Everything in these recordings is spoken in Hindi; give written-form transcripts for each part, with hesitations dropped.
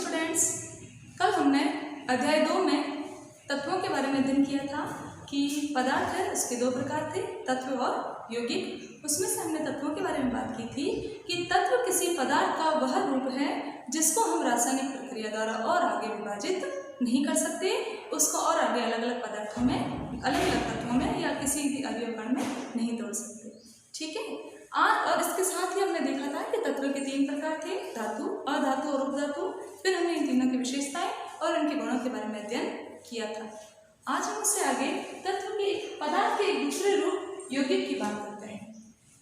स्टूडेंट्स, कल हमने अध्याय 2 में तत्वों के बारे में अध्ययन किया था कि पदार्थ है उसके दो प्रकार थे, तत्व और यौगिक। उसमें से हमने तत्वों के बारे में बात की थी कि तत्व किसी पदार्थ का वह रूप है जिसको हम रासायनिक प्रक्रिया द्वारा और आगे विभाजित नहीं कर सकते, उसको और आगे अलग अलग पदार्थों में, अलग अलग तत्वों में या किसी भी अवयव कण में नहीं तोड़ सकते। ठीक है। और इसके साथ ही हमने देखा था कि तत्व के 3 प्रकार थे, धातु, अधातु और उपधातु। फिर हमने इन तीनों की विशेषताएं और उनके गुणों के बारे में अध्ययन किया था। आज हम उससे आगे तत्व के पदार्थ के एक दूसरे रूप यौगिक की बात करते हैं।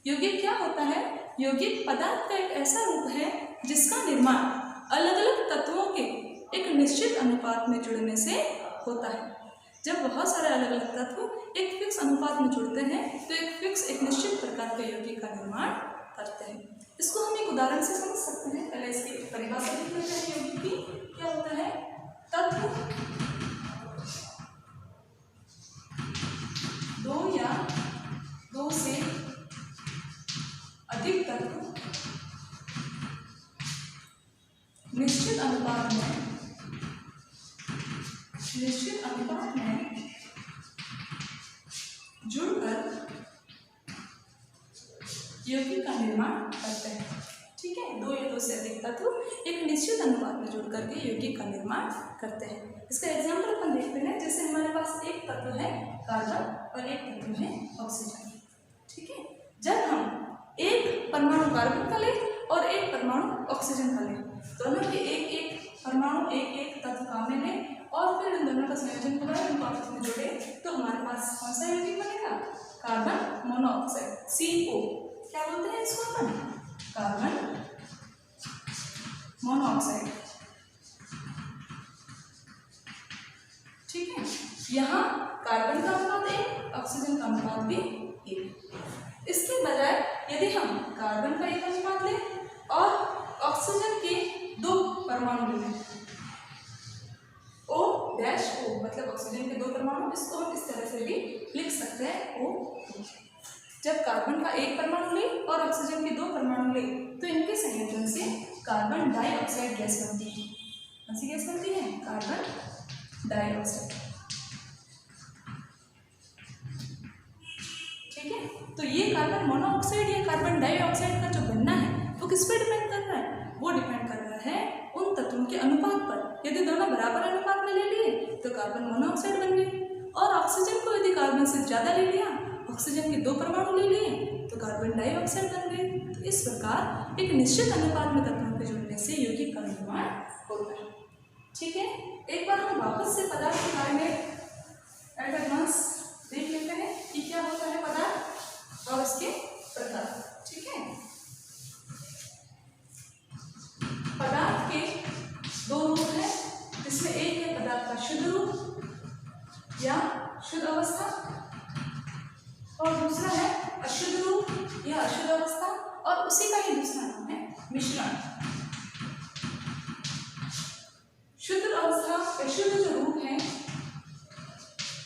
यौगिक क्या होता है? यौगिक पदार्थ का एक ऐसा रूप है जिसका निर्माण अलग अलग तत्वों के एक निश्चित अनुपात में जुड़ने से होता है। जब बहुत सारे अलग अलग तत्व एक फिक्स अनुपात में जुड़ते हैं तो एक निश्चित प्रकार के यौगिक का निर्माण करते हैं। इसको हम एक उदाहरण से समझ सकते हैं। पहले इसकी परिभाषा लिख लेते हैं यौगिक की। क्या होता है? तत्व दो या दो से अधिक तत्व निश्चित अनुपात में जुड़कर यौगिक का निर्माण करते हैं। ठीक है। दो या दो से अधिक तत्व एक निश्चित अनुपात में जुड़कर के यौगिक का निर्माण करते हैं। इसका एग्जाम्पल अपन देखते हैं। जैसे हमारे पास एक तत्व है कार्बन और एक तत्व है ऑक्सीजन। ठीक है। जब हम एक परमाणु कार्बन का लें और एक परमाणु ऑक्सीजन का लें, दोनों के एक परमाणु एक तत्व काम में लें और फिर इन दोनों का संयोजन करें, उनको आपस में जोड़े, तो हमारे पास कौन सा यौगिक बनेगा? Carbon monoxide, CO। क्या बोलते हैं इसको अपन? Carbon monoxide. ठीक है। यहाँ कार्बन का अनुपात 1, ऑक्सीजन का अनुपात भी 1। इसके बजाय यदि हम कार्बन का एक अनुपात लें और ऑक्सीजन के 2 परमाणु लें, O डैश O, मतलब ऑक्सीजन के 2 परमाणु, इसको हम इस तरह से भी लिख सकते हैं O। जब कार्बन का 1 परमाणु ले और ऑक्सीजन के 2 परमाणु ले तो इनके संयोजन से कार्बन डाइऑक्साइड गैस बनती है। कौन सी गैस बनती है? Carbon dioxide. ठीक है। तो ये कार्बन मोनोऑक्साइड या कार्बन डाइऑक्साइड का जो बनना है वो किस पर डिपेंड कर रहा है? वो डिपेंड कर रहा है उन तत्वों के अनुपात पर। यदि दोनों बराबर अनुपात में ले लिए तो कार्बन मोनोऑक्साइड बन गए, और ऑक्सीजन को यदि कार्बन से ज़्यादा ले लिया, ऑक्सीजन के 2 परमाणु ले लिए, तो कार्बन डाइऑक्साइड बन गए। तो इस प्रकार एक निश्चित अनुपात में तत्वों के जुड़ने से यौगिक का निर्माण होता है। ठीक है। एक बार हम वापस से पदार्थ के बारे में एट एडवांस देख लेते हैं कि क्या होता है पदार्थ और उसके प्रकार। ठीक है। पदार्थ के 2 रूप हैं, जिसमें एक है पदार्थ का शुद्ध रूप या शुद्ध अवस्था, और दूसरा है अशुद्ध रूप या अशुद्ध अवस्था, और उसी का ही दूसरा नाम है मिश्रण। शुद्ध अवस्था या शुद्ध जो रूप है,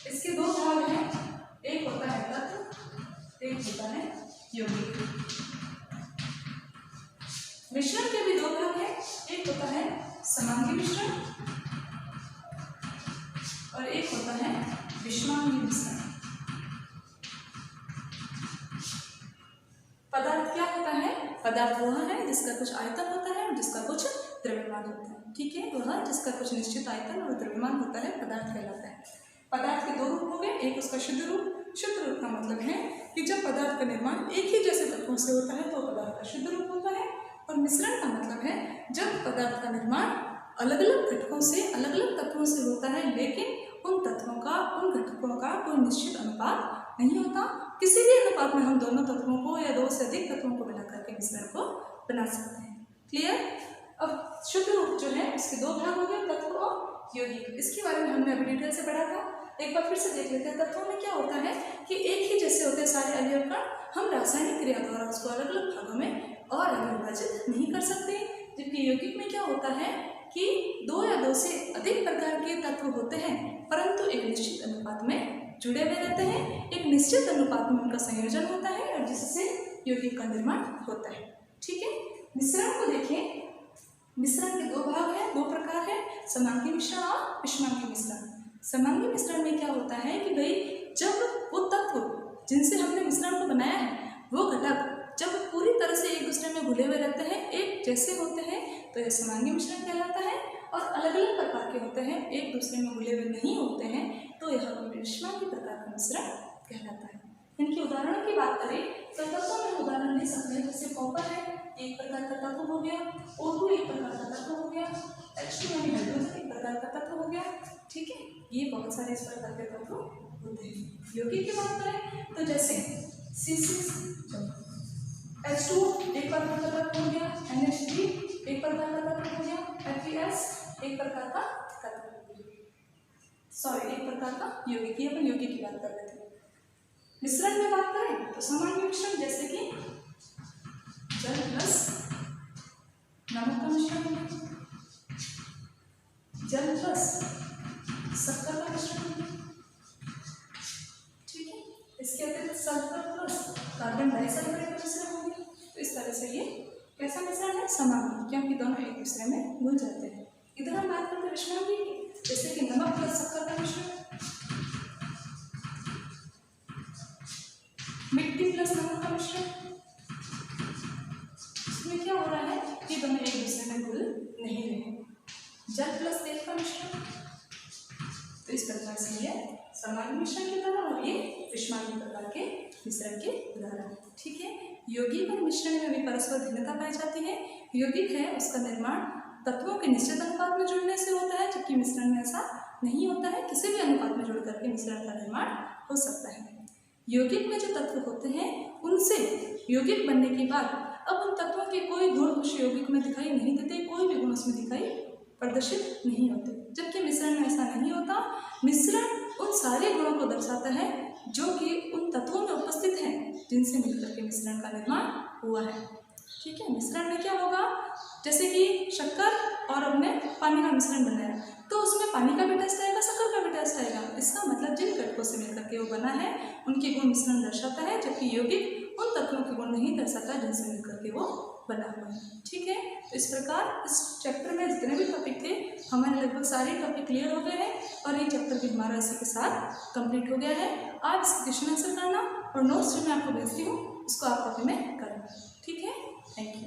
इसके 2 भाग हैं। एक होता है तत्व, एक होता है यौगिक। मिश्रण के भी 2 भाग हैं। एक होता है समांगी मिश्रण और एक होता है विषमांगी मिश्रण। पदार्थ क्या होता है? पदार्थ वह है जिसका कुछ आयतन होता है और जिसका कुछ द्रव्यमान होता है। ठीक है। वह जिसका कुछ निश्चित आयतन और द्रव्यमान होता है पदार्थ कहलाता है। पदार्थ के 2 रूप हो गए। एक उसका शुद्ध रूप। शुद्ध रूप का मतलब है कि जब पदार्थ का निर्माण एक ही जैसे तत्वों से होता है तो पदार्थ का शुद्ध रूप होता है। और मिश्रण का मतलब है जब पदार्थ का निर्माण अलग अलग घटकों से, अलग अलग तत्वों से होता है, लेकिन उन घटकों का कोई निश्चित अनुपात नहीं होता। किसी भी अनुपात में हम दोनों तत्वों को या 2 से अधिक तत्वों को मिलाकर के मिश्रण को बना सकते हैं। क्लियर? अब शुद्ध रूप जो है उसके 2 भाग हो गए, तत्व और यौगिक। इसके बारे में हमने अभी डिटेल से पढ़ा था। एक बार फिर से देख लेते हैं। तत्वों में क्या होता है कि एक ही जैसे होते हैं सारे अवयव कण, हम रासायनिक क्रिया द्वारा उसको अलग अलग भागों में और आगे विभाजित नहीं कर सकते। जबकि यौगिक में क्या होता है कि 2 या 2 से अधिक प्रकार के तत्व होते हैं, परंतु एक निश्चित अनुपात में जुड़े हुए रहते हैं। एक निश्चित अनुपात में उनका संयोजन होता है और जिससे यौगिक का निर्माण होता है। ठीक है। मिश्रण को देखें। मिश्रण के 2 भाग हैं, 2 प्रकार समांगी मिश्रण और विषमांगी मिश्रण। समांगी मिश्रण में क्या होता है कि भाई जब वो तत्व जिनसे हमने मिश्रण को बनाया है वो घटक जब पूरी तरह से एक दूसरे में घुले हुए रहते हैं, एक जैसे होते हैं, तो यह समांगी मिश्रण कहलाता है। और अलग अलग प्रकार के होते हैं, एक दूसरे में घुले हुए नहीं होते हैं, तो यह विषमांगी प्रकार का मिश्रण कहलाता है। इनके उदाहरणों की बात करें तो तत्वों में उदाहरण ले सकते हैं, जैसे कॉपर है एक प्रकार का तत्व हो गया, O2 एक प्रकार का तत्व हो गया, H2 यानी हाइड्रोजन एक प्रकार का तत्व हो गया। ठीक है, ये बहुत सारे इस प्रकार के तत्व होते हैं। यौगिक की बात करें तो जैसे C6H2 एक प्रकार का तत्व हो गया, NH3 एक प्रकार का तत्व हो गया, FeS एक प्रकार का तत्व हो गया, सॉरी एक प्रकार का यौगिक। ये अपन यौगिक की बात कर रहे थे। मिश्रण में बात करें तो सामान्य मिश्रण जैसे कि जल प्लस नमक का मिश्रण हो गया, जल प्लस शक्कर का मिश्रण हो गया। ठीक है, इसके अतिरिक्त सल्फर प्लस कार्बन डाइऑक्साइड का मिश्रण हो गया। तो इस तरह से ये कैसा मिश्रण है? समांगी, क्योंकि दोनों एक दूसरे में घुल जाते हैं। इधर हम बात करते हैं विषमांगी की, जैसे कि नमक प्लस शक्कर का मिश्रण, मिट्टी प्लस नमक का मिश्रण। इसमें क्या हो रहा है कि दोनों एक दूसरे में घुल नहीं रहे। जल प्लस तेल का मिश्रण, तो इस प्रकार से ये समांगी मिश्रण के उदाहरण और ये विषमांगी प्रकार के मिश्रण के उदाहरण। ठीक है, यौगिक और मिश्रण में भी परस्पर भिन्नता पाई जाती है। यौगिक है उसका निर्माण तत्वों के निश्चित अनुपात में जुड़ने से होता है, जबकि मिश्रण में ऐसा नहीं होता है, किसी भी अनुपात में जुड़ करके मिश्रण का निर्माण हो सकता है। यौगिक में जो तत्व होते हैं उनसे यौगिक बनने के बाद अब उन तत्वों के कोई गुण उस यौगिक में दिखाई नहीं देते, कोई भी गुण उसमें दिखाई प्रदर्शित नहीं होते, जबकि मिश्रण में ऐसा नहीं होता। मिश्रण उन सारे गुणों को दर्शाता है जो कि उन तत्वों में उपस्थित हैं जिनसे मिलकर के मिश्रण का निर्माण हुआ है। ठीक है, मिश्रण में क्या होगा, जैसे कि शक्कर और हमने पानी का मिश्रण बनाया तो उसमें पानी का भी टेस्ट आएगा, शक्कर का भी टेस्ट आएगा। इसका मतलब जिन घटकों से मिलकर के वो बना है उनके गुण मिश्रण दर्शाता है, जबकि यौगिक उन तत्वों के गुण नहीं दर्शाता जिनसे मिलकर के वो बना हुआ है। ठीक है, तो इस प्रकार इस चैप्टर में जितने भी टॉपिक थे हमारे लगभग सारे टॉपिक क्लियर हो गए हैं और ये चैप्टर भी हमारा इसी के साथ कंप्लीट हो गया है। आप इसके क्वेश्चन आंसर करना और नोट्स जो मैं आपको भेजती हूँ उसको आप कॉपी में करना। ठीक है, थैंक यू।